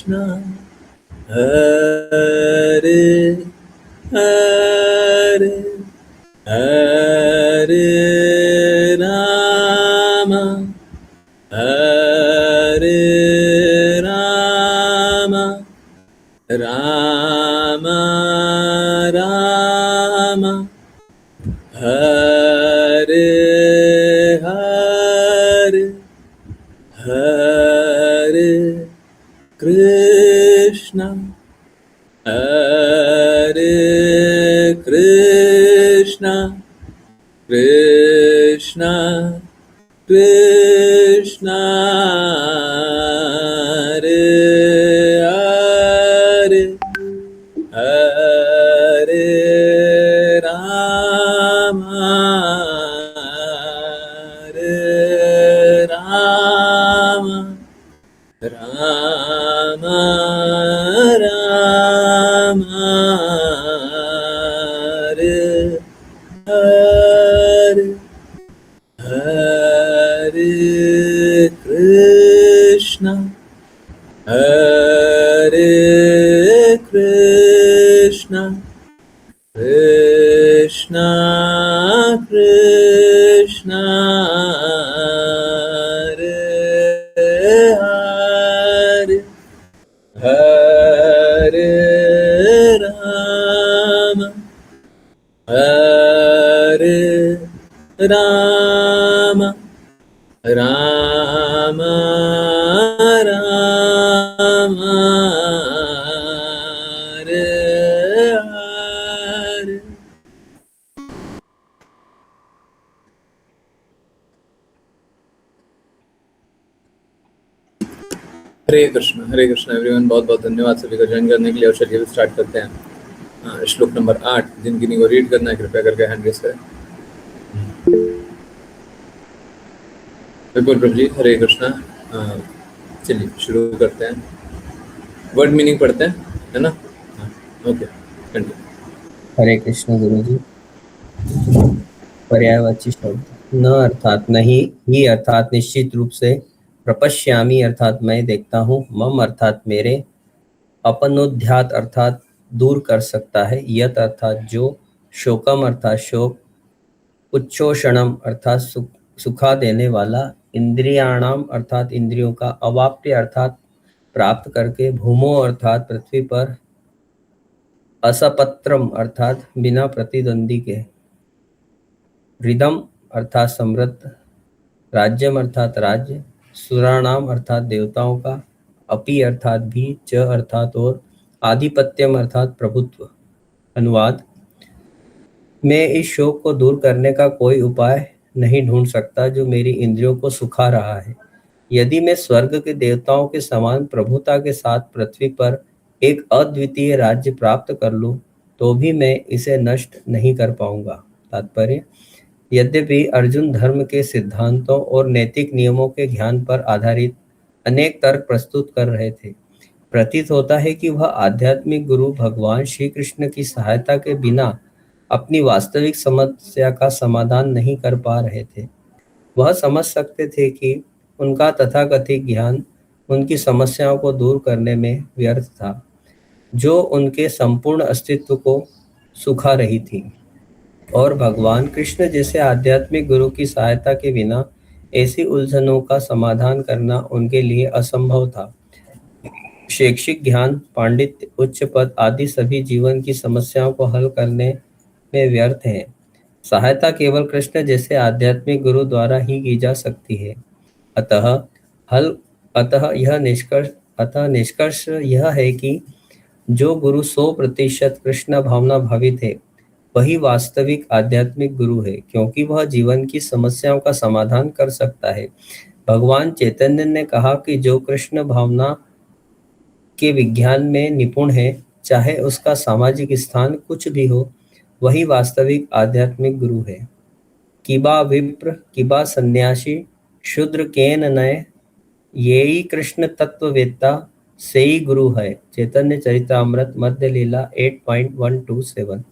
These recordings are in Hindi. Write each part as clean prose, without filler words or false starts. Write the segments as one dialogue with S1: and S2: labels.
S1: Krishna, Hare Hare, Hare Rama, Hare Rama, Rama Rama, Hare Hare, Hare Krishna, Hare Krishna, Krishna Krishna, Hare Hare, Hare Rama, Hare Rama, Rama Rama, Hare Hare, Hare Krishna, Hare Krishna, Krishna Krishna, Hare Hare, Hare Rama, Hare Rama, Rama Rama, Hare Hare. हरे कृष्ण एवरीवन, बहुत बहुत धन्यवाद सभी को ज्वाइन करने के लिए। और चलिए स्टार्ट करते हैं। श्लोक नंबर 8 जिन किन्हीं को रीड करना है कृपया करके हैंड रेस करें। विपुल प्रभु जी, हरे कृष्णा। चलिए शुरू करते हैं। वर्ड मीनिंग पढ़ते हैं, है ना? Okay, continue.
S2: हरे कृष्ण गुरु जी। पर्यायवाची शब्द न अर्थात नहीं, ही अर्थात निश्चित रूप से, प्रपश्यामी अर्थात मैं देखता हूँ, मम अर्थात मेरे, अपनोध्यात अर्थात दूर कर सकता है, यत अर्थात जो, शोकम अर्थात शोक, उच्छोषणम अर्थात सुखा देने वाला, इंद्रियाणाम अर्थात इंद्रियों का, अवाप्य अर्थात प्राप्त करके, भूमो अर्थात पृथ्वी पर, असपत्रम अर्थात बिना प्रतिद्वंदी के, रिदम अर्थात समृद्ध, राज्यम अर्थात राज्य, सुराणाम अर्थात देवताओं का, अपि अर्थात भी, च अर्थात और, आधिपत्यम अर्थात प्रभुत्व। अनुवाद: मैं इस शोक को दूर करने का कोई उपाय नहीं ढूंढ सकता जो मेरी इंद्रियों को सुखा रहा है। यदि मैं स्वर्ग के देवताओं के समान प्रभुता के साथ पृथ्वी पर एक अद्वितीय राज्य प्राप्त कर लूं, तो भी मैं इसे नष्ट नहीं कर पाऊंगा। तात्पर्य: यद्यपि अर्जुन धर्म के सिद्धांतों और नैतिक नियमों के ज्ञान पर आधारित अनेक तर्क प्रस्तुत कर रहे थे, प्रतीत होता है कि वह आध्यात्मिक गुरु भगवान श्री कृष्ण की सहायता के बिना अपनी वास्तविक समस्या का समाधान नहीं कर पा रहे थे। वह समझ सकते थे कि उनका तथाकथित ज्ञान उनकी समस्याओं को दूर करने में व्यर्थ था, जो उनके संपूर्ण अस्तित्व को सुखा रही थी, और भगवान कृष्ण जैसे आध्यात्मिक गुरु की सहायता के बिना ऐसी उलझनों का समाधान करना उनके लिए असंभव था। शैक्षिक ज्ञान, पांडित्य, उच्च पद आदि सभी जीवन की समस्याओं को हल करने में व्यर्थ हैं। सहायता केवल कृष्ण जैसे आध्यात्मिक गुरु द्वारा ही की जा सकती है। अतः निष्कर्ष यह है कि जो गुरु 100% कृष्ण भावना भावित है, वही वास्तविक आध्यात्मिक गुरु है, क्योंकि वह जीवन की समस्याओं का समाधान कर सकता है। भगवान चैतन्य ने कहा कि जो कृष्ण भावना के विज्ञान में निपुण है, चाहे उसका सामाजिक स्थान कुछ भी हो, वही वास्तविक आध्यात्मिक गुरु है। किबा विप्र किबा सन्यासी शूद्र केन नय, येई कृष्ण तत्ववेत्ता से ही गुरु है। चैतन्य चरितामृत मध्य लीला 8.127।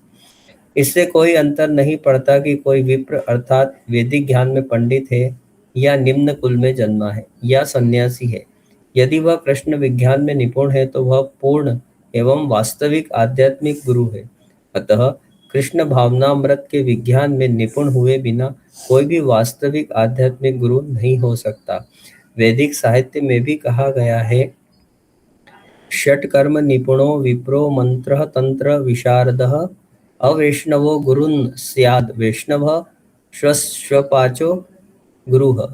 S2: इससे कोई अंतर नहीं पड़ता कि कोई विप्र अर्थात वैदिक ज्ञान में पंडित है, या निम्न कुल में जन्मा है, या सन्यासी है, यदि वह कृष्ण विज्ञान में निपुण है तो वह पूर्ण एवं वास्तविक आध्यात्मिक गुरु है। अतः कृष्ण भावनामृत के विज्ञान में निपुण हुए बिना कोई भी वास्तविक आध्यात्मिक गुरु नहीं हो सकता। वैदिक साहित्य में भी कहा गया है, षट्कर्म निपुणो विप्रो मंत्र तंत्र विशारदः अवैष्णवो गुरुन् स्याद् वैष्णवः श्वपाचो गुरुः।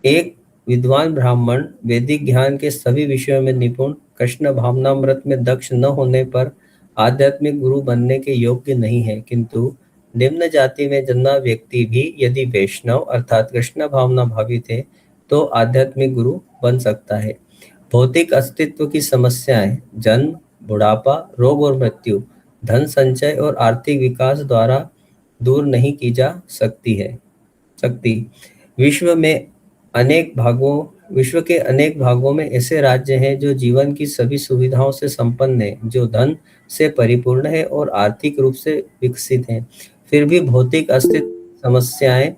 S2: एक विद्वान ब्राह्मण वैदिक ज्ञान के सभी विषयों में निपुण, कृष्ण भावनामृत में दक्ष न होने पर आध्यात्मिक गुरु बनने के योग्य नहीं है, किंतु निम्न जाति में जन्मा व्यक्ति भी यदि वैष्णव अर्थात कृष्ण भावना भावित है तो आध्यात्मिक गुरु बन सकता है। भौतिक अस्तित्व की समस्याएं जन्म, बुढ़ापा, रोग और मृत्यु धन संचय और आर्थिक विकास द्वारा दूर नहीं की जा सकती। विश्व के अनेक भागों में ऐसे राज्य हैं जो जीवन की सभी सुविधाओं से संपन्न है, जो धन से परिपूर्ण है और आर्थिक रूप से विकसित हैं, फिर भी भौतिक अस्तित्व समस्याएं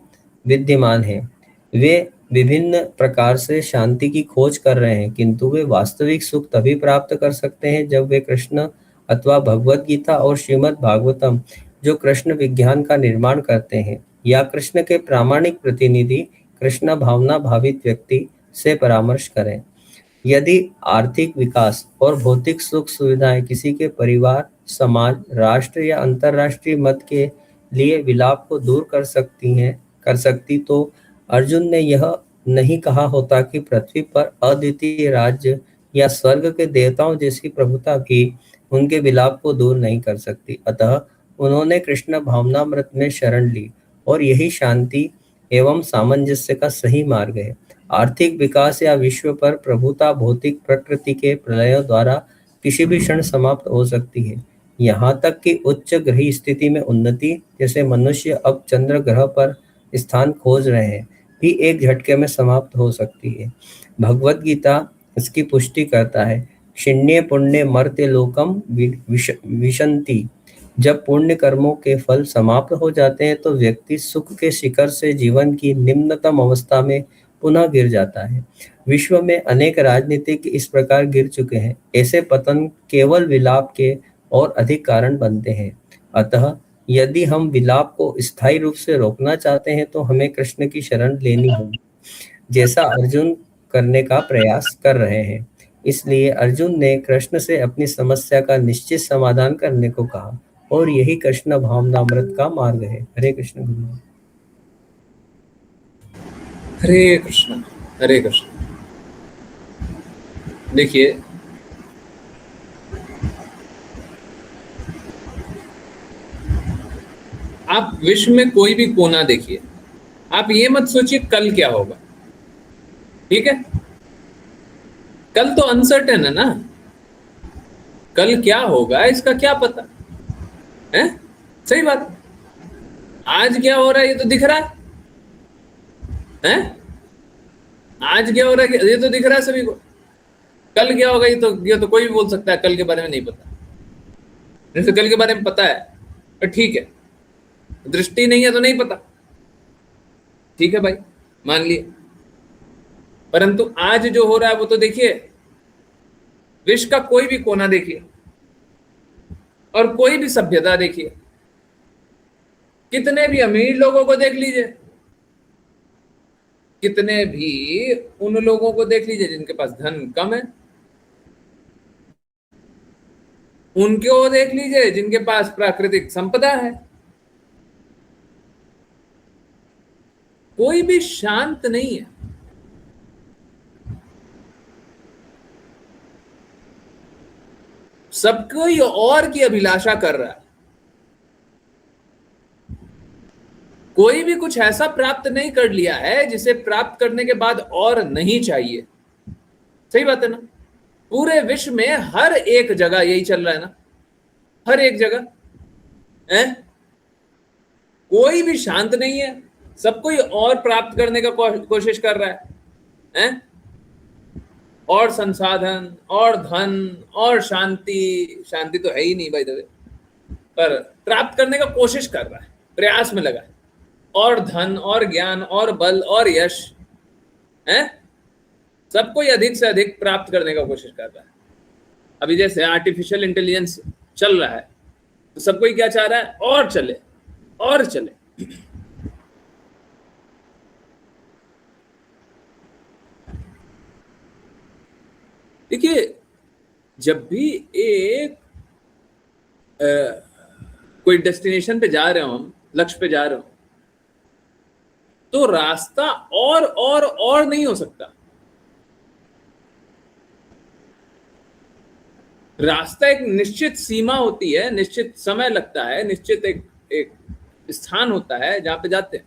S2: विद्यमान हैं। वे विभिन्न प्रकार से शांति की खोज कर रहे हैं, किंतु वे वास्तविक सुख तभी प्राप्त कर सकते हैं जब वे कृष्ण अथवा भगवत गीता और श्रीमद् भागवतम, जो कृष्ण विज्ञान का निर्माण करते हैं, या कृष्ण के प्रामाणिक प्रतिनिधि कृष्ण भावना भावित व्यक्ति से परामर्श करें। यदि आर्थिक विकास और भौतिक सुख सुविधाएं किसी के परिवार, समाज, राष्ट्र या अंतरराष्ट्रीय मत के लिए विलाप को दूर कर सकती तो अर्जुन ने यह नहीं कहा होता कि पृथ्वी पर अद्वितीय राज्य या स्वर्ग के देवताओं जैसी प्रभुता भी उनके विलाप को दूर नहीं कर सकती। अतः उन्होंने कृष्ण भावनामृत में शरण ली और यही शांति एवं सामंजस्य का सही मार्ग है। आर्थिक विकास या विश्व पर प्रभुता भौतिक प्रकृति के प्रलयों द्वारा किसी भी क्षण समाप्त हो सकती है। यहाँ तक कि उच्च ग्रही स्थिति में उन्नति, जैसे मनुष्य अब चंद्र ग्रह पर स्थान खोज रहे हैं, भी एक झटके में समाप्त हो सकती है। भगवत गीता इसकी पुष्टि करता है, क्षिण्ये पुण्य मर्त्य लोकम विशन्ति। जब पुण्य कर्मों के फल समाप्त हो जाते हैं तो व्यक्ति सुख के शिखर से जीवन की निम्नतम अवस्था में पुनः गिर जाता है। विश्व में अनेक राजनीतिक इस प्रकार गिर चुके हैं। ऐसे पतन केवल विलाप के और अधिक कारण बनते हैं। अतः यदि हम विलाप को स्थायी रूप से रोकना चाहते हैं तो हमें कृष्ण की शरण लेनी होगी, जैसा अर्जुन करने का प्रयास कर रहे हैं। इसलिए अर्जुन ने कृष्ण से अपनी समस्या का निश्चित समाधान करने को कहा और यही कृष्ण भावनामृत का मार्ग है। हरे कृष्ण गुरु।
S1: हरे कृष्ण हरे कृष्ण। देखिए, आप विश्व में कोई भी कोना देखिए, आप ये मत सोचिए कल क्या होगा, ठीक है? कल तो अनसर्टेन है ना, कल क्या होगा इसका क्या पता है? सही बात। आज क्या हो रहा है ये तो दिख रहा है? आज क्या हो रहा है ये तो दिख रहा है सभी को। कल क्या होगा ये तो कोई भी बोल सकता है, कल के बारे में नहीं पता। जैसे कल के बारे में पता है तो ठीक है, दृष्टि नहीं है तो नहीं पता, ठीक है भाई, मान लिए। परंतु आज जो हो रहा है वो तो देखिए, विश्व का कोई भी कोना देखिए और कोई भी सभ्यता देखिए, कितने भी अमीर लोगों को देख लीजिए, कितने भी उन लोगों को देख लीजिए जिनके पास धन कम है, उनको देख लीजिए जिनके पास प्राकृतिक संपदा है, कोई भी शांत नहीं है। सब कोई और की अभिलाषा कर रहा है। कोई भी कुछ ऐसा प्राप्त नहीं कर लिया है जिसे प्राप्त करने के बाद और नहीं चाहिए। सही बात है ना? पूरे विश्व में हर एक जगह यही चल रहा है ना, हर एक जगह है, कोई भी शांत नहीं है, सब कोई और प्राप्त करने का कोशिश कर रहा है? और संसाधन और धन और शांति तो है ही नहीं भाई दवे, पर प्राप्त करने का कोशिश कर रहा है, प्रयास में लगा है, और धन और ज्ञान और बल और यश है, सब कोई अधिक से अधिक प्राप्त करने का कोशिश कर रहा है। अभी जैसे आर्टिफिशियल इंटेलिजेंस चल रहा है, तो सब कोई क्या चाह रहा है, और चले और चले। देखिए, जब भी एक कोई डेस्टिनेशन पे जा रहे हो, हम लक्ष्य पे जा रहे हो, तो रास्ता और नहीं हो सकता। रास्ता एक निश्चित सीमा होती है, निश्चित समय लगता है, निश्चित एक स्थान होता है जहां पे जाते हैं,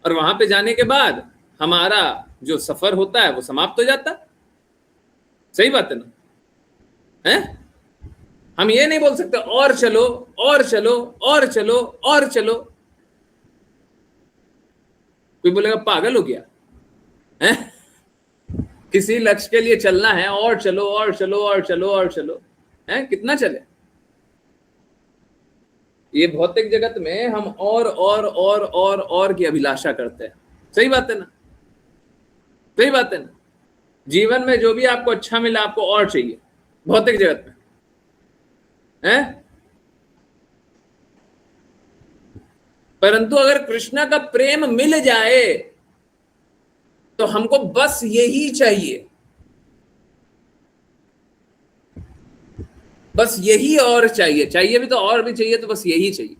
S1: और वहां पे जाने के बाद हमारा जो सफर होता है वो समाप्त हो जाता है। सही बात है ना? है? हम ये नहीं बोल सकते और चलो और चलो और चलो और चलो। कोई बोलेगा पागल हो गया है? किसी लक्ष्य के लिए चलना है, और चलो और चलो और चलो और चलो, है? कितना चले? ये भौतिक जगत में हम और की अभिलाषा करते हैं। सही बात है ना? सही बात है ना? जीवन में जो भी आपको अच्छा मिला, आपको और चाहिए भौतिक जगत में, है? परंतु अगर कृष्णा का प्रेम मिल जाए तो हमको बस यही चाहिए, बस यही और चाहिए। चाहिए भी तो और भी चाहिए, तो बस यही चाहिए।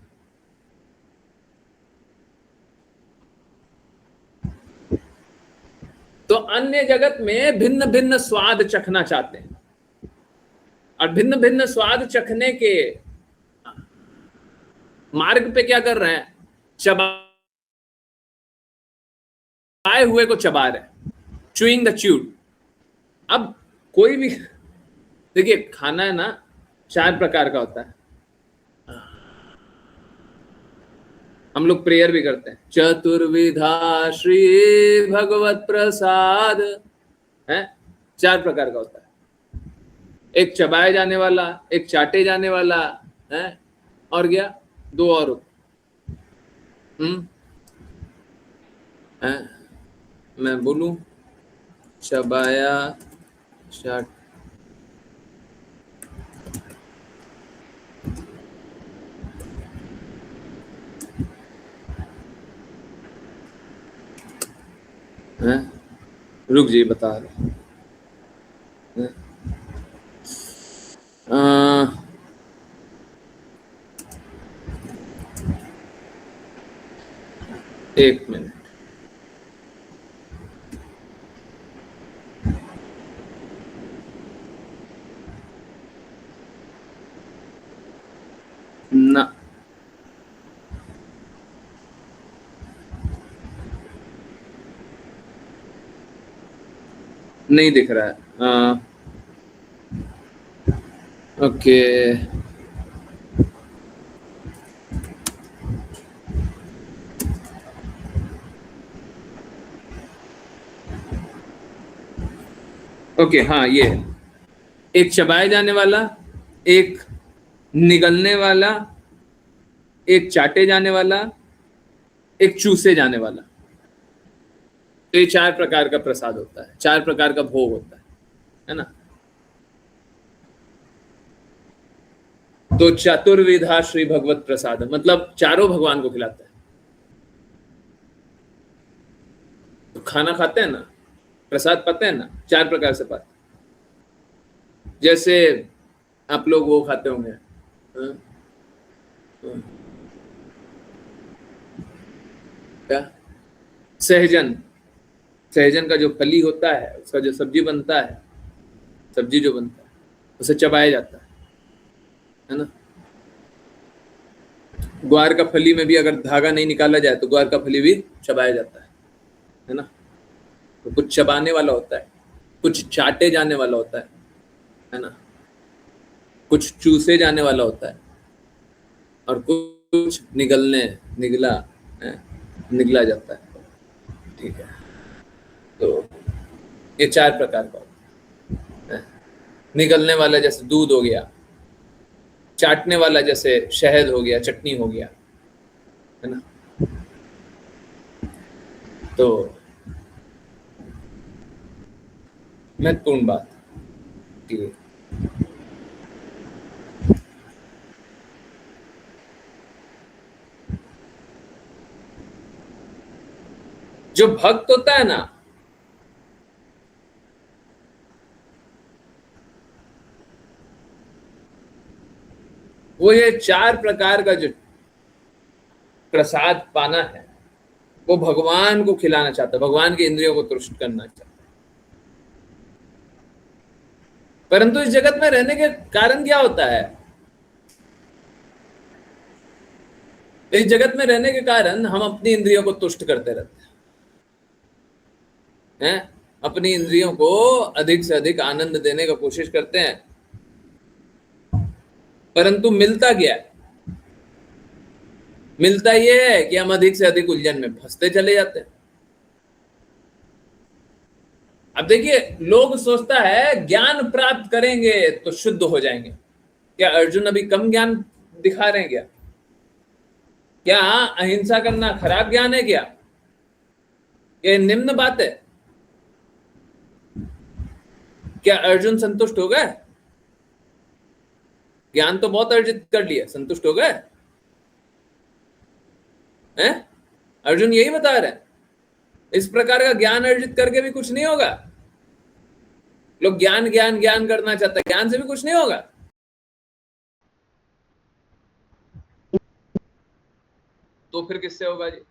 S1: तो अन्य जगत में भिन्न भिन्न स्वाद चखना चाहते हैं, और भिन्न भिन्न स्वाद चखने के मार्ग पे क्या कर रहे हैं, चबाए हुए को चबा रहे हैं, चूइंग द च्यूड। अब कोई भी देखिए, खाना है ना, 4 प्रकार का होता है। हम लोग प्रेयर भी करते हैं, चतुर्विधा श्री भगवत प्रसाद, है? 4 प्रकार का होता है। एक चबाए जाने वाला, एक चाटे जाने वाला, है? और क्या, 2 और होते हैं। मैं बोलूं, चबाया, चाट, है? रुक जी, बता रहे हैं। एक मिनट, ना, नहीं दिख रहा है। ओके, ओके, हाँ, ये है। एक चबाए जाने वाला, एक निगलने वाला, एक चाटे जाने वाला, एक चूसे जाने वाला। तो ये 4 प्रकार का प्रसाद होता है, 4 प्रकार का भोग होता है ना? तो चतुर्विधा श्री भगवत प्रसाद मतलब चारों भगवान को खिलाता है। तो खाना खाते हैं ना, प्रसाद पाते हैं ना, 4 प्रकार से पाते हैं। जैसे आप लोग वो खाते होंगे, क्या, सहजन। सहजन का जो फली होता है, उसका जो सब्जी बनता है, सब्जी जो बनता है, उसे चबाया जाता है ना? ग्वार का फली में भी अगर धागा नहीं निकाला जाए तो ग्वार का फली भी चबाया जाता है ना? तो कुछ चबाने वाला होता है, कुछ चाटे जाने वाला होता है ना? कुछ चूसे जाने वाला होता है, और कुछ निगला जाता है। ठीक है, तो ये 4 प्रकार का होता है। निगलने वाला जैसे दूध हो गया, चाटने वाला जैसे शहद हो गया, चटनी हो गया, है ना? तो महत्वपूर्ण बात की। जो भक्त होता है ना, वो ये 4 प्रकार का जो प्रसाद पाना है, वो भगवान को खिलाना चाहता है, भगवान की इंद्रियों को तुष्ट करना चाहता है। परंतु इस जगत में रहने के कारण क्या होता है? इस जगत में रहने के कारण हम अपनी इंद्रियों को तुष्ट करते रहते हैं, अपनी इंद्रियों को अधिक से अधिक आनंद देने का कोशिश करते हैं, परंतु मिलता क्या है? मिलता यह है कि हम अधिक से अधिक उलझन में फंसते चले जाते हैं। अब देखिए, लोग सोचता है ज्ञान प्राप्त करेंगे तो शुद्ध हो जाएंगे। क्या अर्जुन अभी कम ज्ञान दिखा रहे हैं क्या? क्या अहिंसा करना खराब ज्ञान है क्या? ये निम्न बात है? क्या अर्जुन संतुष्ट हो गए? ज्ञान तो बहुत अर्जित कर लिया, संतुष्ट हो गए हैं? अर्जुन यही बता रहे हैं, इस प्रकार का ज्ञान अर्जित करके भी कुछ नहीं होगा। लोग ज्ञान ज्ञान ज्ञान करना चाहते हैं, ज्ञान से भी कुछ नहीं होगा। तो फिर किससे होगा जी?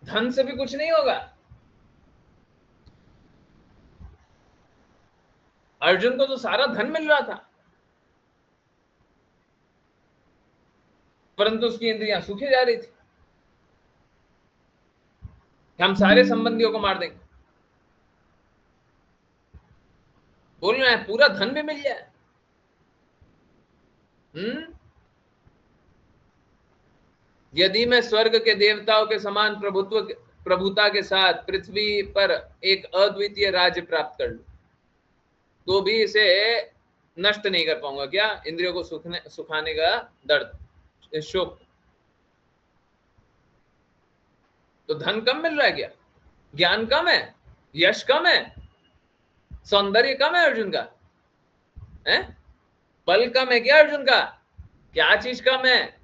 S1: धन से भी कुछ नहीं होगा। अर्जुन को तो सारा धन मिल रहा था, परंतु उसकी इंद्रियां सूखी जा रही थी। हम सारे संबंधियों को मार देंगे, बोल रहे हैं पूरा धन भी मिल जाए। यदि मैं स्वर्ग के देवताओं के समान प्रभुता के साथ पृथ्वी पर एक अद्वितीय राज्य प्राप्त कर लूं, तो भी इसे नष्ट नहीं कर पाऊंगा। क्या? इंद्रियों को सुखाने का दर्द, शोक। तो धन कम मिल रहा है क्या? ज्ञान कम है? यश कम है? सौंदर्य कम है अर्जुन का? है? बल कम है क्या अर्जुन का? क्या चीज कम है?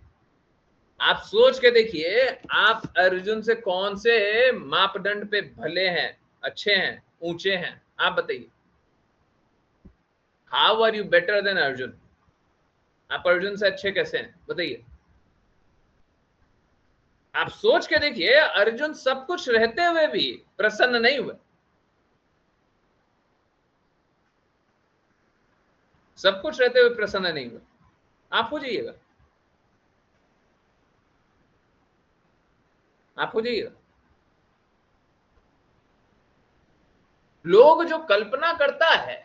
S1: आप सोच के देखिए, आप अर्जुन से कौन से मापदंड पे भले हैं, अच्छे हैं, ऊंचे हैं? आप बताइए, how are you better than Arjun? आप अर्जुन से अच्छे कैसे हैं बताइए? आप सोच के देखिए, अर्जुन सब कुछ रहते हुए भी प्रसन्न नहीं हुए। सब कुछ रहते हुए प्रसन्न नहीं हुए। आप हो जाइएगा, आप हो जाइएगा। लोग जो कल्पना करता है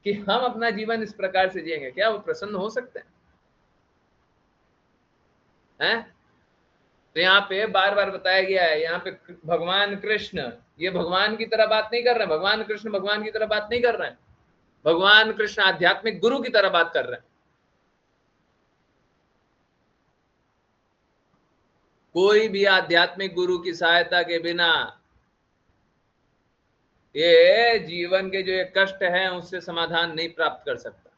S1: कि हम अपना जीवन इस प्रकार से जिएंगे, क्या वो प्रसन्न हो सकते हैं? तो यहाँ पे बार बार बताया गया है, यहाँ पे भगवान कृष्ण, ये भगवान की तरह बात नहीं कर रहे हैं। भगवान कृष्ण भगवान की तरह बात नहीं कर रहे हैं। भगवान कृष्ण आध्यात्मिक गुरु की तरह बात कर रहे हैं। कोई भी आध्यात्मिक गुरु की सहायता के बिना ये जीवन के जो ये कष्ट हैं उससे समाधान नहीं प्राप्त कर सकता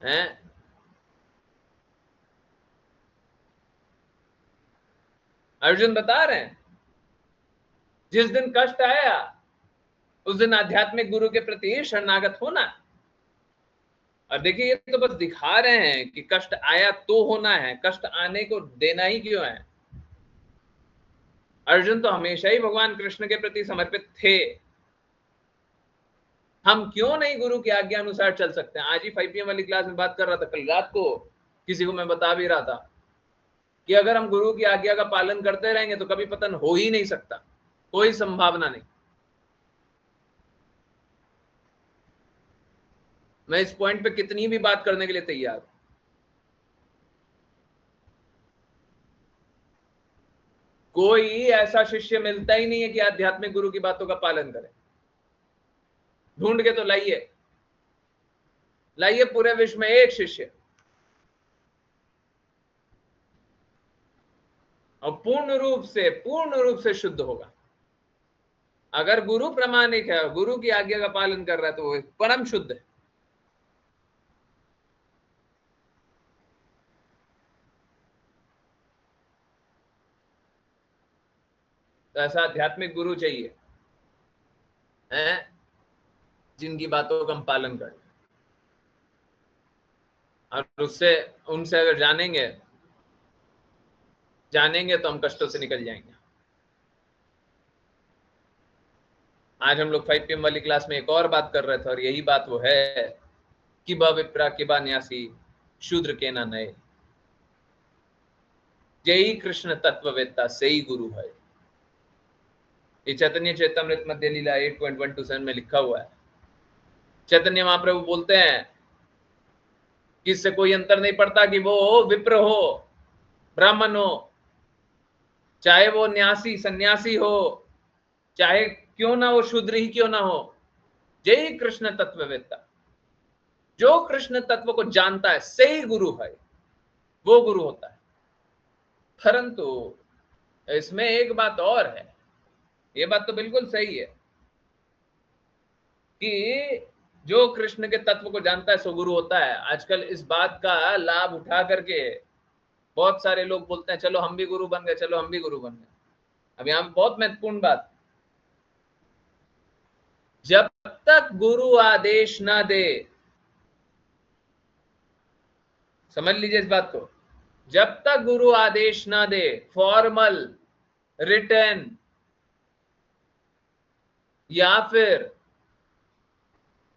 S1: है। अर्जुन बता रहे हैं, जिस दिन कष्ट आया उस दिन आध्यात्मिक गुरु के प्रति शरणागत होना। और देखिए, ये तो बस दिखा रहे हैं कि कष्ट आया तो होना है, कष्ट आने को देना ही क्यों है? अर्जुन तो हमेशा ही भगवान कृष्ण के प्रति समर्पित थे। हम क्यों नहीं गुरु की आज्ञा अनुसार चल सकते हैं? आज ही 5 PM वाली क्लास में बात कर रहा था, कल रात को किसी को मैं बता भी रहा था कि अगर हम गुरु की आज्ञा का पालन करते रहेंगे तो कभी पतन हो ही नहीं सकता, कोई संभावना नहीं। मैं इस पॉइंट पे कितनी भी बात करने के लिए तैयार हूं। कोई ऐसा शिष्य मिलता ही नहीं है कि आध्यात्मिक गुरु की बातों का पालन करे। ढूंढ के तो लाइए, लाइए पूरे विश्व में एक शिष्य। और पूर्ण रूप से शुद्ध होगा। अगर गुरु प्रामाणिक है, गुरु की आज्ञा का पालन कर रहा है, तो वो परम शुद्ध है। तो ऐसा आध्यात्मिक गुरु चाहिए है, जिनकी बातों का हम पालन करें, और उनसे अगर जानेंगे तो हम कष्टों से निकल जाएंगे। आज हम लोग 5 PM वाली क्लास में एक और बात कर रहे थे, और यही बात वो है कि विप्रा किबा न्यासी शूद्र के ना नए, यही कृष्ण तत्ववेत्ता से ही गुरु है। ये चैतन्य चेतामृत मध्य लीला 8.127 में लिखा हुआ है। चैतन्य महाप्रभु बोलते हैं कि इससे कोई अंतर नहीं पड़ता कि वो विप्र हो, ब्राह्मण हो, चाहे वो न्यासी सन्यासी हो, चाहे क्यों ना वो शूद्र ही क्यों ना हो, यही कृष्ण तत्ववेत्ता, जो कृष्ण तत्व को जानता है से ही गुरु है, वो गुरु होता है। परंतु इसमें एक बात और है, ये बात तो बिल्कुल सही है कि जो कृष्ण के तत्व को जानता है सो गुरु होता है। आजकल इस बात का लाभ उठा करके बहुत सारे लोग बोलते हैं चलो हम भी गुरु बन गए, चलो हम भी गुरु बन गए। अब यहां बहुत महत्वपूर्ण बात, जब तक गुरु आदेश ना दे, समझ लीजिए इस बात को, जब तक गुरु आदेश ना दे, फॉर्मल रिटन या फिर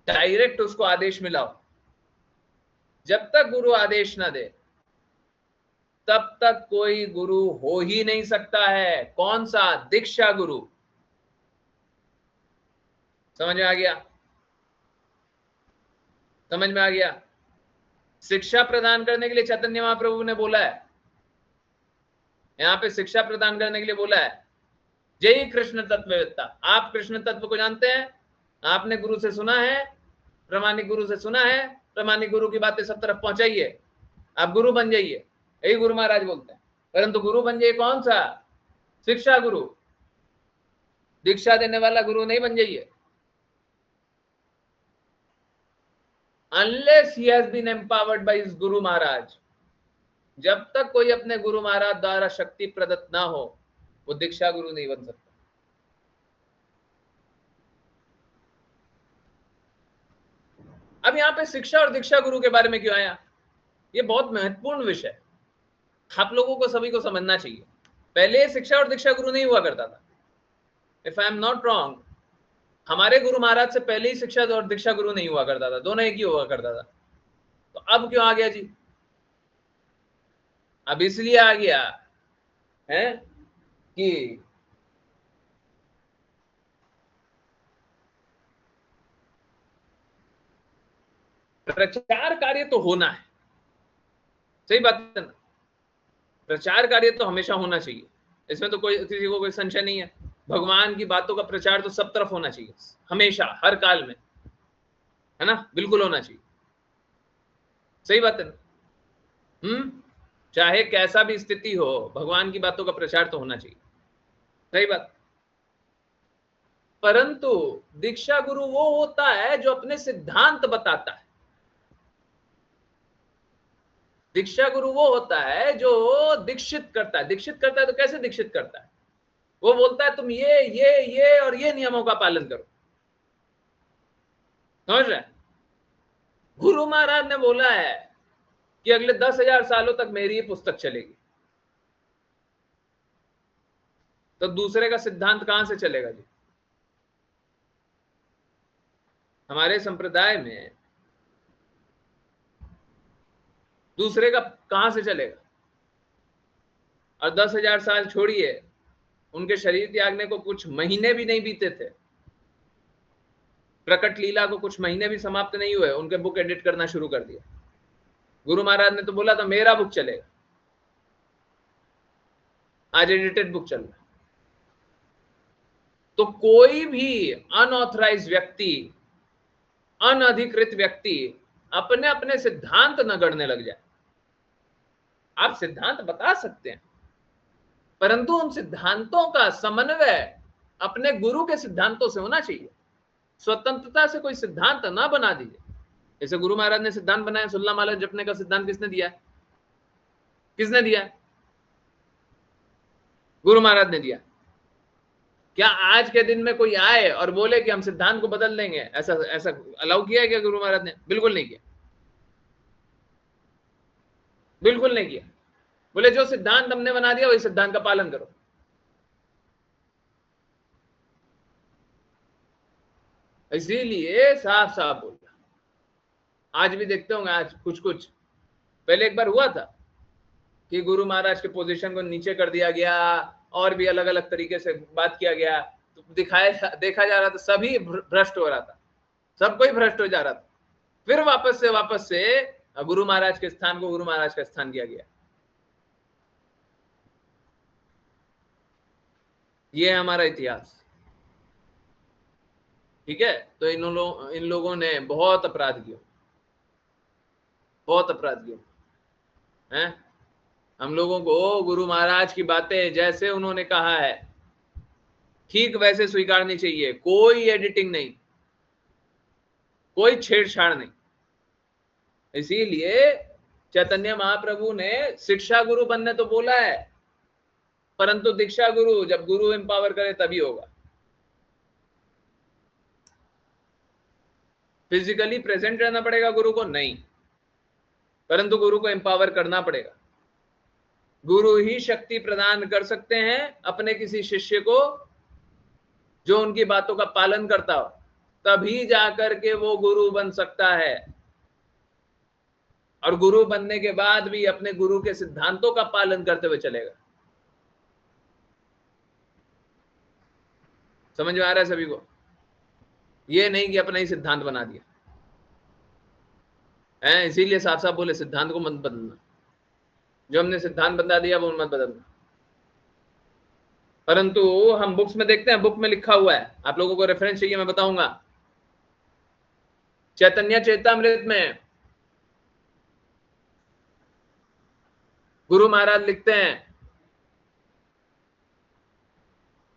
S1: डायरेक्ट उसको आदेश मिलाओ, जब तक गुरु आदेश ना दे तब तक कोई गुरु हो ही नहीं सकता है। कौन सा? दीक्षा गुरु। समझ में आ गया? समझ में आ गया? शिक्षा प्रदान करने के लिए चैतन्य महाप्रभु ने बोला है, यहां पे शिक्षा प्रदान करने के लिए बोला है, जय कृष्ण तत्ववेत्ता। आप कृष्ण तत्व को जानते हैं, आपने गुरु से सुना है, प्रामाणिक गुरु से सुना है, प्रामाणिक गुरु की बातें सब तरफ पहुंचाइए, आप गुरु बन जाइए, यही गुरु महाराज बोलते हैं। परंतु गुरु बन जाइए कौन सा? शिक्षा गुरु, दीक्षा देने वाला गुरु नहीं बन जाइए। Unless he has been empowered by his Guru Maharaj, जब तक कोई अपने गुरु महाराज द्वारा शक्ति प्रदत्त ना हो, वो दीक्षा गुरु नहीं बन सकता। अब यहां पे शिक्षा और दीक्षा गुरु के बारे में क्यों आया? ये बहुत महत्वपूर्ण विषय, आप लोगों को सभी को समझना चाहिए। पहले शिक्षा और दीक्षा गुरु नहीं हुआ करता था। If I am not wrong, हमारे गुरु महाराज से पहले ही शिक्षा और दीक्षा गुरु नहीं हुआ करता था, दोनों एक ही हुआ करता था। तो अब क्यों आ गया जी? अब इसलिए आ गया है कि प्रचार कार्य तो होना है, सही बात है ना? प्रचार कार्य तो हमेशा होना चाहिए, इसमें तो कोई किसी को कोई संशय नहीं है। भगवान की बातों का प्रचार तो सब तरफ होना चाहिए, हमेशा, हर काल में, है ना? बिल्कुल होना चाहिए, सही बात है ना? चाहे कैसा भी स्थिति हो, भगवान की बातों का प्रचार तो होना चाहिए, सही बात। परंतु दीक्षा गुरु वो होता है जो अपने सिद्धांत बताता है। दीक्षा गुरु वो होता है जो दीक्षित करता है। दीक्षित करता है तो कैसे दीक्षित करता है? वो बोलता है तुम ये और ये नियमों का पालन करो, समझ रहे? गुरु महाराज ने बोला है कि अगले 10,000 सालों तक मेरी ये पुस्तक चलेगी, तो दूसरे का सिद्धांत कहां से चलेगा जी? हमारे संप्रदाय में दूसरे का कहां से चलेगा? और 10,000 साल छोड़िए, उनके शरीर त्यागने को कुछ महीने भी नहीं बीते थे, प्रकट लीला को कुछ महीने भी समाप्त नहीं हुए, उनके बुक एडिट करना शुरू कर दिया। गुरु महाराज ने तो बोला था मेरा बुक चलेगा, आज एडिटेड बुक चल रहा है। तो कोई भी अनऑथराइज व्यक्ति, अनधिकृत व्यक्ति अपने अपने सिद्धांत न गढ़ने लग जाए। आप सिद्धांत बता सकते हैं, परंतु उन सिद्धांतों का समन्वय अपने गुरु के सिद्धांतों से होना चाहिए। स्वतंत्रता से कोई सिद्धांत ना बना दीजिए। जैसे गुरु महाराज ने सिद्धांत बनाया, सुल्ला माला जपने का सिद्धांत किसने दिया? किसने दिया? गुरु महाराज ने दिया। क्या आज के दिन में कोई आए और बोले कि हम सिद्धांत को बदल देंगे? ऐसा ऐसा अलाउ किया है क्या गुरु महाराज ने? बिल्कुल नहीं किया, बिल्कुल नहीं किया। बोले जो सिद्धांत हमने बना दिया वही सिद्धांत का पालन करो। इसीलिए साफ साफ बोला। आज भी देखते होंगे, आज कुछ कुछ पहले एक बार हुआ था कि गुरु महाराज के पोजीशन को नीचे कर दिया गया और भी अलग अलग तरीके से बात किया गया, तो देखा जा रहा था सभी भ्रष्ट हो रहा था, सब कोई भ्रष्ट हो जा रहा था। फिर वापस से गुरु महाराज के स्थान को गुरु महाराज का स्थान किया गया। ये है हमारा इतिहास। ठीक है, तो इन लोगों ने बहुत अपराध किया, बहुत अपराध किया हैं। हम लोगों को गुरु महाराज की बातें जैसे उन्होंने कहा है ठीक वैसे स्वीकारनी चाहिए, कोई एडिटिंग नहीं, कोई छेड़छाड़ नहीं। इसीलिए चैतन्य महाप्रभु ने शिक्षा गुरु बनने तो बोला है, परंतु दीक्षा गुरु जब गुरु एम्पावर करे तभी होगा। फिजिकली प्रेजेंट रहना पड़ेगा गुरु को? नहीं, परंतु गुरु को एम्पावर करना पड़ेगा। गुरु ही शक्ति प्रदान कर सकते हैं अपने किसी शिष्य को जो उनकी बातों का पालन करता हो, तभी जाकर के वो गुरु बन सकता है। और गुरु बनने के बाद भी अपने गुरु के सिद्धांतों का पालन करते हुए चलेगा। समझ में आ रहा है सभी को? ये नहीं कि अपना ही सिद्धांत बना दिया है। इसीलिए साफ साफ बोले सिद्धांत को मत बदलना, जो हमने सिद्धांत बता दिया वो मत बदलना। परंतु हम बुक्स में देखते हैं, बुक में लिखा हुआ है, आप लोगों को रेफरेंस चाहिए मैं बताऊंगा। चैतन्य चेतामृत में गुरु महाराज लिखते हैं,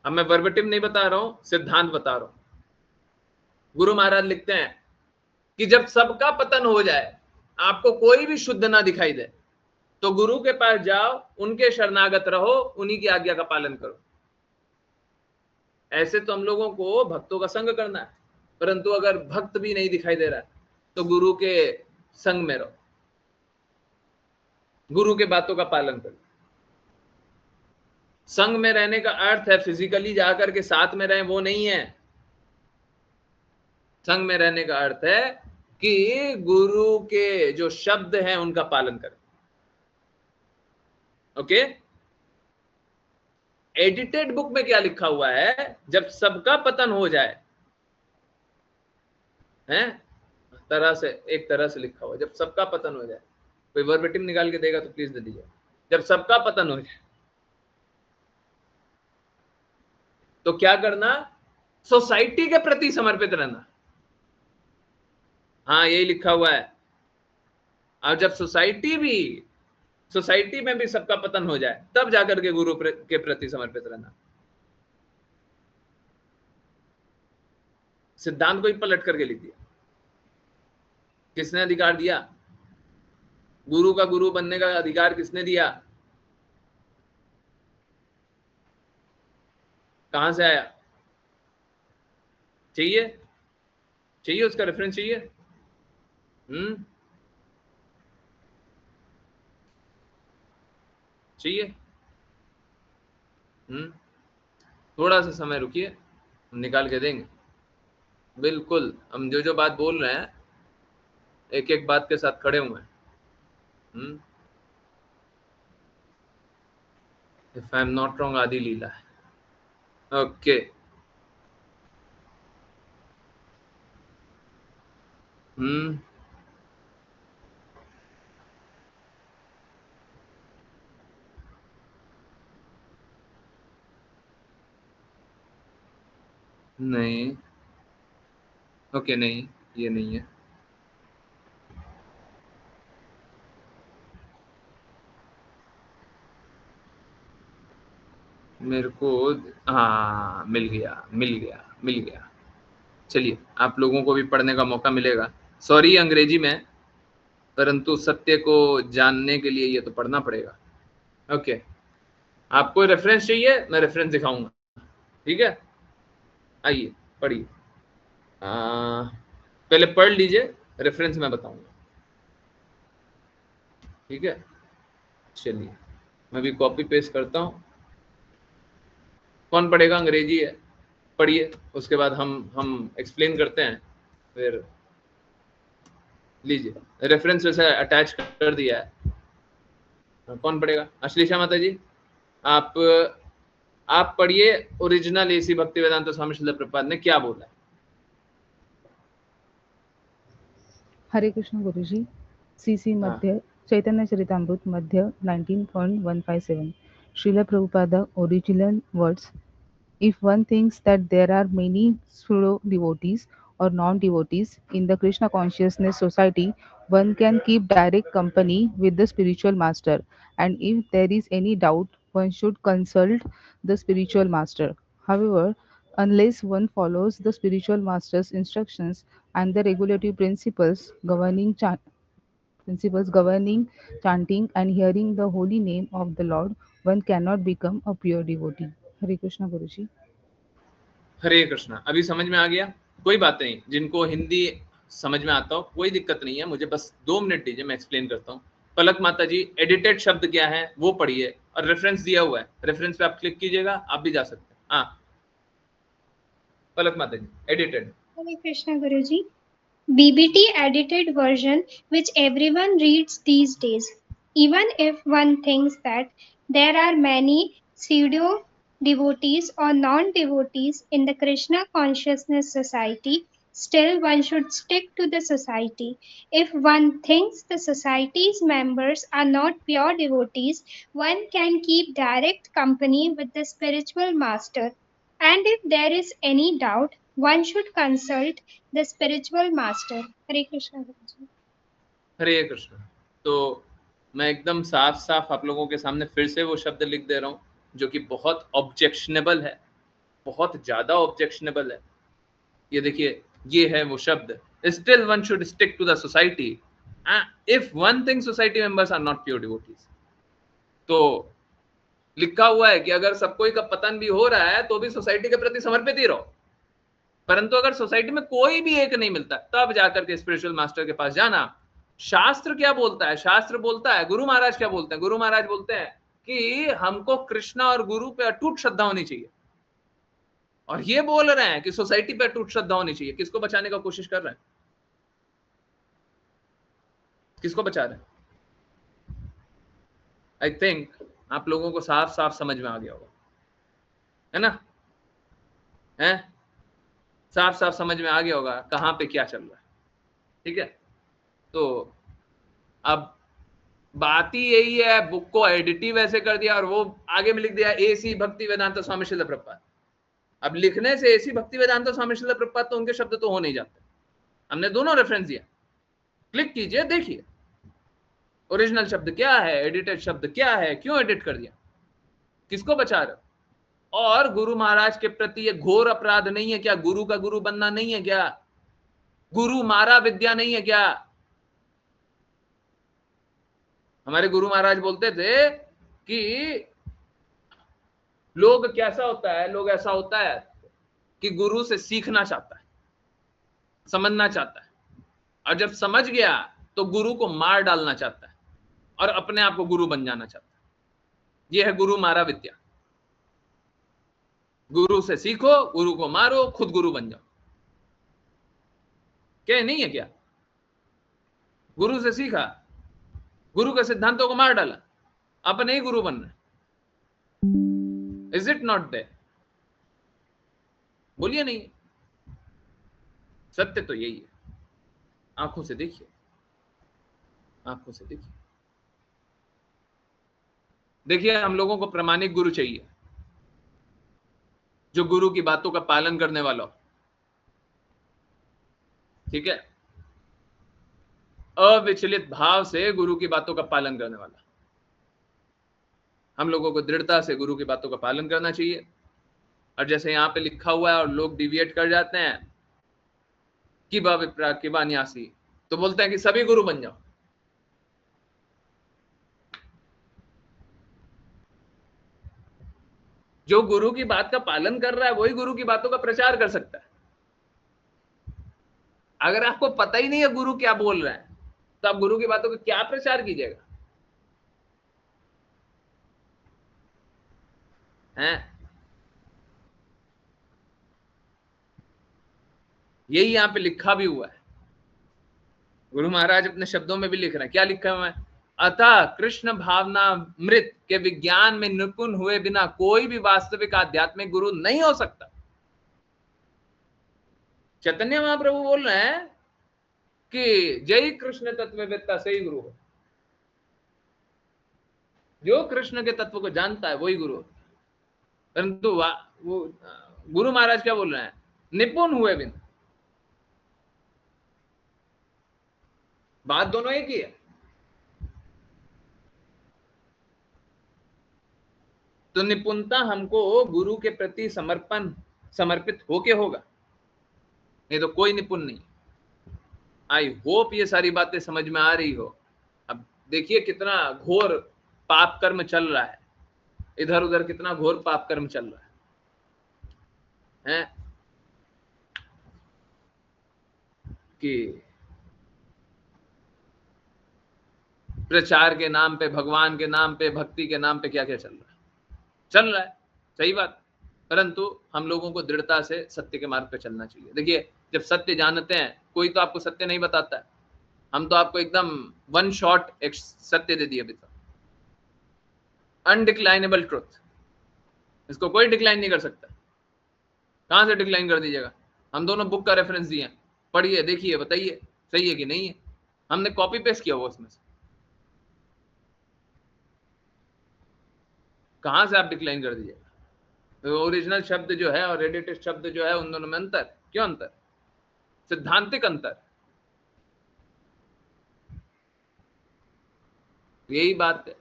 S1: अब मैं वर्बटिम नहीं बता रहा हूं, सिद्धांत बता रहा हूं। गुरु महाराज लिखते हैं कि जब सबका पतन हो जाए, आपको कोई भी शुद्ध ना दिखाई दे, तो गुरु के पास जाओ, उनके शरणागत रहो, उन्हीं की आज्ञा का पालन करो। ऐसे तो हम लोगों को भक्तों का संग करना है, परंतु अगर भक्त भी नहीं दिखाई दे रहा तो गुरु के संग में रहो, गुरु के बातों का पालन करो। संग में रहने का अर्थ है फिजिकली जाकर के साथ में रहें, वो नहीं है। संग में रहने का अर्थ है कि गुरु के जो शब्द हैं उनका पालन करें। ओके, एडिटेड बुक में क्या लिखा हुआ है? जब सबका पतन हो जाए, हैं एक तरह से लिखा हुआ है, जब सबका पतन हो जाए। कोई वर्बटिम निकाल के देगा तो प्लीज दे दीजिए। जब सबका पतन हो जाए तो क्या करना? सोसाइटी के प्रति समर्पित रहना। हाँ, यही लिखा हुआ है। और जब सोसाइटी में भी सबका पतन हो जाए, तब जाकर के गुरु के प्रति समर्पित रहना। सिद्धांत को ही पलट करके लिख दिया। किसने अधिकार दिया? गुरु का गुरु बनने का अधिकार किसने दिया? कहां से आया? चाहिए उसका रेफरेंस चाहिए? चाहिए? थोड़ा सा समय रुकिए, हम निकाल के देंगे। बिल्कुल, हम जो जो बात बोल रहे हैं एक एक बात के साथ खड़े हुए हैं। If I am not wrong, आदि लीला है। ओके। नहीं, ओके, नहीं, ये नहीं है। मेरे को, हाँ मिल गया मिल गया मिल गया। चलिए आप लोगों को भी पढ़ने का मौका मिलेगा। सॉरी अंग्रेजी में, परंतु सत्य को जानने के लिए ये तो पढ़ना पड़ेगा। ओके, आपको रेफरेंस चाहिए, मैं रेफरेंस दिखाऊंगा, ठीक है। आइए पढ़िए, पहले पढ़ लीजिए, रेफरेंस मैं बताऊंगा, ठीक है। चलिए मैं भी कॉपी पेस्ट करता हूँ। कौन पढ़ेगा? अंग्रेजी है, पढ़िए, उसके बाद हम एक्सप्लेन करते हैं फिर। लीजिए रेफरेंस वैसे अटैच कर दिया है। कौन पढ़ेगा? अश्लेषा माता जी, आप आप पढ़िए, ओरिजिनल एसी भक्तिवेदांत स्वामी श्रील प्रभुपाद ने क्या बोला है।
S3: हरे कृष्ण गुरुजी। सीसी
S1: हाँ,
S3: मध्य चैतन्य चरितामृत मध्य 19.157 Srila Prabhupada original words. If one thinks that there are many pseudo devotees or non devotees in the Krishna consciousness society, one can keep direct company with the spiritual master. And if there is any doubt, one should consult the spiritual master. However, unless one follows the spiritual master's instructions and the regulative principles governing chanting and hearing the holy name of the Lord, one cannot become a pure devotee. Hare Krishna Guruji.
S1: हरे कृष्णा। अभी समझ में आ गया? कोई बात नहीं, जिनको हिंदी समझ में आता हो कोई दिक्कत नहीं है, मुझे बस 2 मिनट दीजिए, मैं एक्सप्लेन करता हूँ। पलक माता जी, एडिटेड शब्द क्या है वो पढ़िए, और रेफरेंस दिया हुआ है, रेफरेंस पे आप क्लिक कीजिएगा, आप भी जा सकते हैं। हाँ पलक माता जी, edited.
S4: Hare Krishna Guruji. BBT edited version which everyone reads these days. Even if one thinks that there are many pseudo devotees or non devotees in the Krishna Consciousness Society, still one should stick to the society. If one thinks the society's members are not pure devotees, one can keep direct company with the spiritual master. And if there is any doubt, one should consult the spiritual master. Hare Krishna Guruji.
S1: हरे कृष्ण। तो मैं एकदम साफ साफ आप लोगों के सामने फिर से वो शब्द लिख दे रहा हूँ जो कि बहुत ऑब्जेक्शनेबल है, बहुत ज्यादा ऑब्जेक्शनेबल है। ये देखिए, ये है वो शब्द, still one should stick to the society if one think society members are not pure devotees. तो लिखा हुआ है कि अगर सब कोई का पतन भी हो रहा है तो भी सोसाइटी के प्रति समर्पित ही रहो, परंतु अगर सोसाइटी में कोई भी एक नहीं मिलता तब जाकर के स्पिरिचुअल मास्टर के पास जाना। शास्त्र क्या बोलता है? शास्त्र बोलता है, गुरु महाराज क्या बोलते हैं? गुरु महाराज बोलते हैं कि हमको कृष्णा और गुरु पे अटूट श्रद्धा होनी चाहिए, और ये बोल रहे हैं कि सोसाइटी पे अटूट श्रद्धा होनी चाहिए। किसको बचाने का कोशिश कर रहे हैं? किसको बचा रहे हैं? आई थिंक आप लोगों को साफ साफ समझ में आ गया होगा, है ना? है साफ साफ समझ में आ गया होगा कहां पे क्या चल रहा है, ठीक है। तो अब बात ही यही है, बुक को एडिटिव ऐसे कर दिया और वो आगे में लिख दिया एसी भक्ति वेदांत स्वामी श्रील प्रभुपाद। अब लिखने से एसी भक्ति वेदांत स्वामी श्रील प्रभुपाद तो उनके शब्द तो हो नहीं जाते। हमने दोनों रेफरेंस दिया, क्लिक कीजिए, देखिए ओरिजिनल शब्द क्या है, एडिटेड शब्द क्या है, क्यों एडिट कर दिया, किसको बचा रहे हो? और गुरु महाराज के प्रति ये घोर अपराध नहीं है क्या? गुरु का गुरु बनना नहीं है क्या? गुरु मारा विद्या नहीं है क्या? हमारे गुरु महाराज बोलते थे कि लोग कैसा होता है, लोग ऐसा होता है कि गुरु से सीखना चाहता है, समझना चाहता है, और जब समझ गया तो गुरु को मार डालना चाहता है और अपने आप को गुरु बन जाना चाहता है। यह है गुरु मारा विद्या। गुरु से सीखो, गुरु को मारो, खुद गुरु बन जाओ। क्या नहीं है क्या? गुरु से सीखा, गुरु के सिद्धांतों को मार डाला, अपने ही गुरु बनना। Is it not there? बोलिए नहीं। सत्य तो यही है, आंखों से देखिए, आंखों से देखिए। देखिए हम लोगों को प्रामाणिक गुरु चाहिए, जो गुरु की बातों का पालन करने वाला हो, ठीक है, अविचलित भाव से गुरु की बातों का पालन करने वाला। हम लोगों को दृढ़ता से गुरु की बातों का पालन करना चाहिए। और जैसे यहाँ पे लिखा हुआ है और लोग डिविएट कर जाते हैं, किबा विप्रा किबा न्यासी, तो बोलते हैं कि सभी गुरु बन जाओ। जो गुरु की बात का पालन कर रहा है वही गुरु की बातों का प्रचार कर सकता है। अगर आपको पता ही नहीं है गुरु क्या बोल रहा है, तो आप गुरु की बातों का क्या प्रचार कीजिएगा? हैं? यही यहां पे लिखा भी हुआ है, गुरु महाराज अपने शब्दों में भी लिख रहे हैं। क्या लिखा हुआ है? अतः कृष्ण भावना मृत के विज्ञान में निपुण हुए बिना कोई भी वास्तविक आध्यात्मिक गुरु नहीं हो सकता। चैतन्य महाप्रभु बोल रहे हैं कि जय कृष्ण तत्ववेत्ता से ही गुरु हो। जो कृष्ण के तत्व को जानता है वही गुरु। परंतु वो गुरु महाराज क्या बोल रहे हैं? निपुण हुए बिना। बात दोनों एक ही है। तो निपुणता हमको गुरु के प्रति समर्पित होके होगा, नहीं तो कोई निपुण नहीं। आई होप ये सारी बातें समझ में आ रही हो। अब देखिए कितना घोर पाप कर्म चल रहा है, इधर उधर कितना घोर पाप कर्म चल रहा है कि प्रचार के नाम पे, भगवान के नाम पे, भक्ति के नाम पे क्या क्या चल रहा है। सही बात, परंतु हम लोगों को दृढ़ता से सत्य के मार्ग पे चलना चाहिए। देखिए जब सत्य जानते हैं, कोई तो आपको सत्य नहीं बताता है, हम तो आपको एकदम वन शॉट एक सत्य दे दिए, अनडिक्लाइनेबल ट्रुथ। इसको कोई डिक्लाइन नहीं कर सकता। कहां से डिक्लाइन कर दीजिएगा? हम दोनों बुक का रेफरेंस दिए, पढ़िए, देखिए, बताइए सही है कि नहीं है। हमने कॉपी पेस्ट किया वो उसमें से, कहां से आप डिक्लाइन कर दीजिएगा? तो ओरिजिनल शब्द जो है और एडिटेड शब्द जो है, उन दोनों में अंतर। क्यों अंतर? सिद्धांतिक अंतर। यही बात है।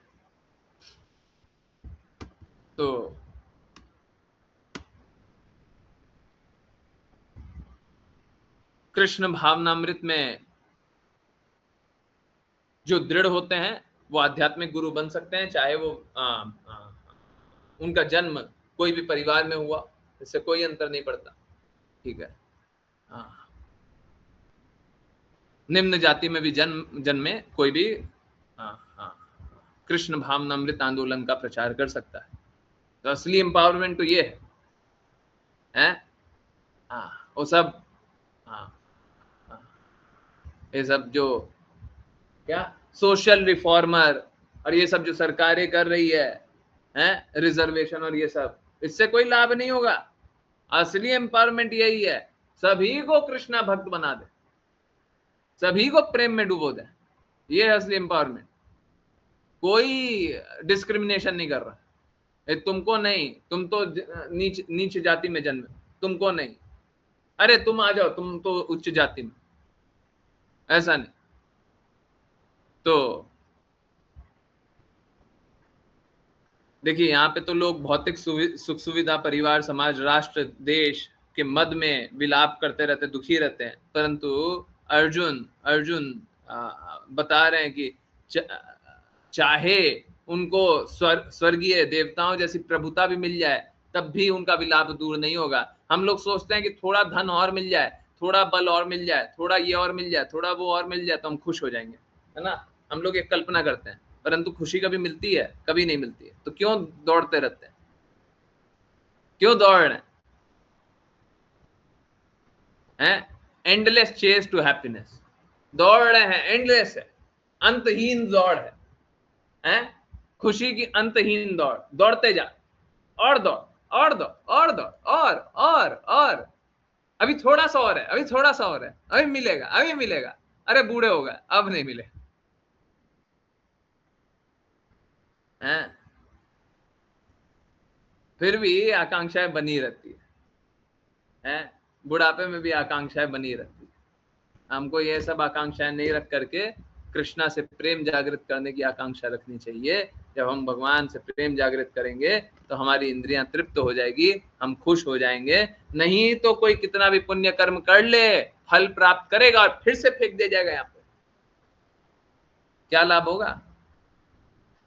S1: तो कृष्ण भावनामृत में जो दृढ़ होते हैं वो आध्यात्मिक गुरु बन सकते हैं, चाहे वो उनका जन्म कोई भी परिवार में हुआ, इससे कोई अंतर नहीं पड़ता। ठीक है, निम्न जाति में भी जन्मे कोई भी कृष्ण भावनामृत आंदोलन का प्रचार कर सकता है। तो असली एम्पावरमेंट तो ये है। वो सब ये सब जो क्या सोशल रिफॉर्मर और ये सब जो सरकारें कर रही है रिजर्वेशन और ये सब, इससे कोई लाभ नहीं होगा। असली एम्पावरमेंट यही है, सभी को कृष्णा भक्त बना दे, सभी को प्रेम में डुबो दे। ये है असली एम्पावरमेंट। कोई डिस्क्रिमिनेशन नहीं कर रहा। तुमको नहीं, तुम तो नीच जाति में जन्मे, तुमको नहीं, अरे तुम आ जाओ, तुम तो उच्च जाति में, ऐसा नहीं। तो देखिए यहाँ पे तो लोग भौतिक सुख सुविधा, परिवार, समाज, राष्ट्र, देश के मद में विलाप करते रहते, दुखी रहते हैं। परंतु अर्जुन बता रहे हैं कि चाहे उनको स्वर्गीय देवताओं जैसी प्रभुता भी मिल जाए, तब भी उनका विलाप दूर नहीं होगा। हम लोग सोचते हैं कि थोड़ा धन और मिल जाए, थोड़ा बल और मिल जाए, थोड़ा ये और मिल जाए, थोड़ा वो और मिल जाए, तो हम खुश हो जाएंगे, है ना। हम लोग एक कल्पना करते हैं, परंतु खुशी कभी मिलती है? कभी नहीं मिलती है। तो क्यों दौड़ते रहते हैं? क्यों दौड़ रहे हैं? एंडलेस चेस टू हैप्पीनेस, दौड़ रहे हैं, एंडलेस है, अंतहीन दौड़ है, खुशी की अंतहीन दौड़। दौड़ते जा, और दौड़ और दौड़ और दौड़ और अभी थोड़ा सा और है, अभी थोड़ा सा और है, अभी मिलेगा, अभी मिलेगा, अरे बूढ़े हो गए, अब नहीं मिले। फिर भी आकांक्षाएं बनी रहती है, बुढ़ापे में भी आकांक्षाएं बनी रहती है। हमको ये सब आकांक्षाएं नहीं रख करके कृष्णा से प्रेम जागृत करने की आकांक्षा रखनी चाहिए, जब हम भगवान से प्रेम जागृत करेंगे तो हमारी इंद्रियां तृप्त हो जाएगी, हम खुश हो जाएंगे। नहीं तो कोई कितना भी पुण्य कर्म कर ले, फल प्राप्त करेगा और फिर से फेंक दे जाएगा यहाँ पे। क्या लाभ होगा?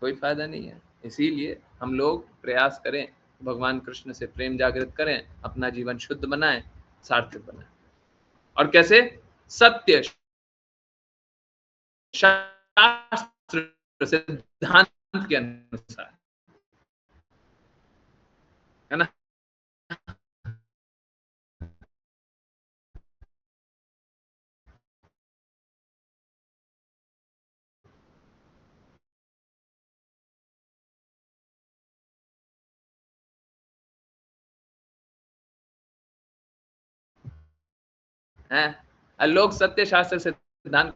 S1: कोई फायदा नहीं है। इसीलिए हम लोग प्रयास करें, भगवान कृष्ण से प्रेम जागृत करें, अपना जीवन शुद्ध बनाएं, सार्थक बनाएं। और कैसे? सत्य शास्त्र सिद्धांत के अनुसार, है ना? हैं? और लोग सत्य शास्त्र सिद्धांत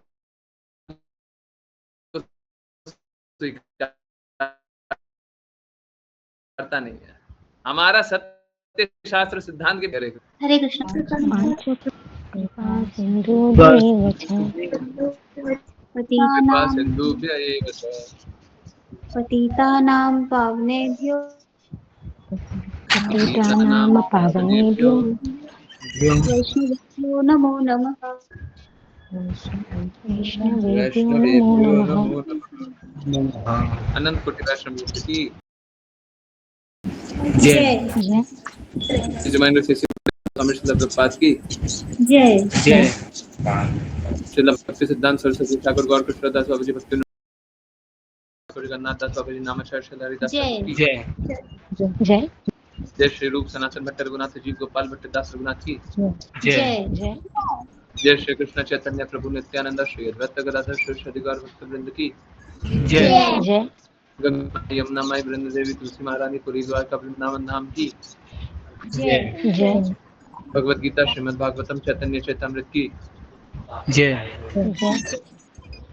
S1: को स्वीकार करता नहीं है। हमारा सत्य शास्त्र सिद्धांत के हरे
S4: कृष्ण। पतितानां पावनेभ्यो
S3: पावनेभ्यो
S4: वैष्णवेभ्यो नमो नमः।
S3: वैष्णवेभ्यो नमो नमः।
S1: अनंत कोटि वैष्णव की
S4: जय
S3: जय
S1: यजमानों से स्वामी श्रील प्रभुपाद की
S4: जय
S3: जय
S1: श्रील भक्ति सिद्धांत सरस्वती ठाकुर गौर कृष्णदास बाबा जी भक्ति जगन्नाथ दास बाबा जी नामाचार्य श्री हरिदास ठाकुर की
S3: जय जय
S1: जय श्री रूप सनातन भट्ट रघुनाथ जी गोपाल भट्ट दास रघुनाथ की
S3: जय
S4: जय
S1: जय श्री कृष्ण चैतन्य प्रभु नित्यानंद श्री अद्वैत गदाधर श्री गौर भक्त वृंद की
S3: जय जय
S1: गंगा यमुना माई वृंद देवी तुलसी महारानी पुरी द्वारका वृंदावन धाम की
S3: जय जय
S1: भगवद गीता श्रीमद् भागवतम चैतन्य चैतामृत की
S3: जय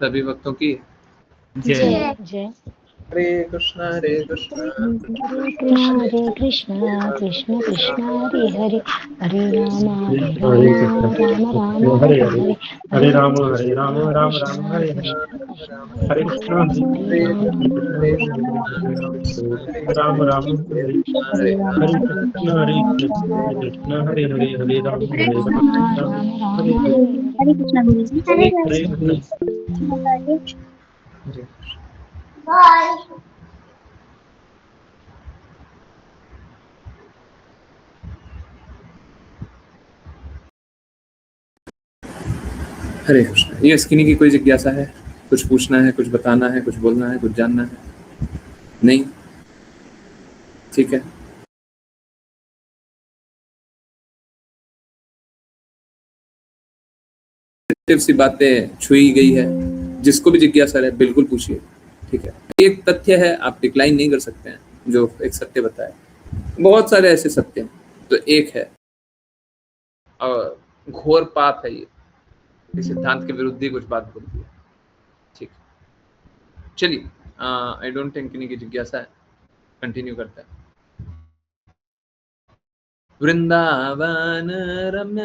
S1: सभी भक्तों की
S3: जय जय
S1: हरे कृष्णा कृष्ण
S3: कृष्ण कृष्ण कृष्ण हरे हरे हरे राम
S5: हरे
S3: राम राम हरे हरे
S5: हरे राम राम राम हरे हरे हरे कृष्ण हरे राम राम हरे हरे कृष्ण हरे हरे हरे राम हरे हरे
S4: हरे कृष्ण गुरु जी।
S5: हरे कृष्ण
S4: बाय।
S1: हरे कृष्ण। ये स्किनी की कोई जिज्ञासा है? कुछ पूछना है, कुछ बताना है, कुछ बोलना है, कुछ जानना है? नहीं? ठीक है। सी बातें छुई गई है, जिसको भी जिज्ञासा है बिल्कुल पूछिए, ठीक है। एक तथ्य है, आप डिक्लाइन नहीं कर सकते हैं, जो एक सत्य बताया। बहुत सारे ऐसे सत्य हैं, तो एक है और घोर पाप है ये, इस सिद्धांत के विरुद्ध ही कुछ बात बोलती है, ठीक। चलिए, आई डोंट थिंक किन्हीं की जिज्ञासा है, कंटिन्यू करते हैं। वृंदावन रम्य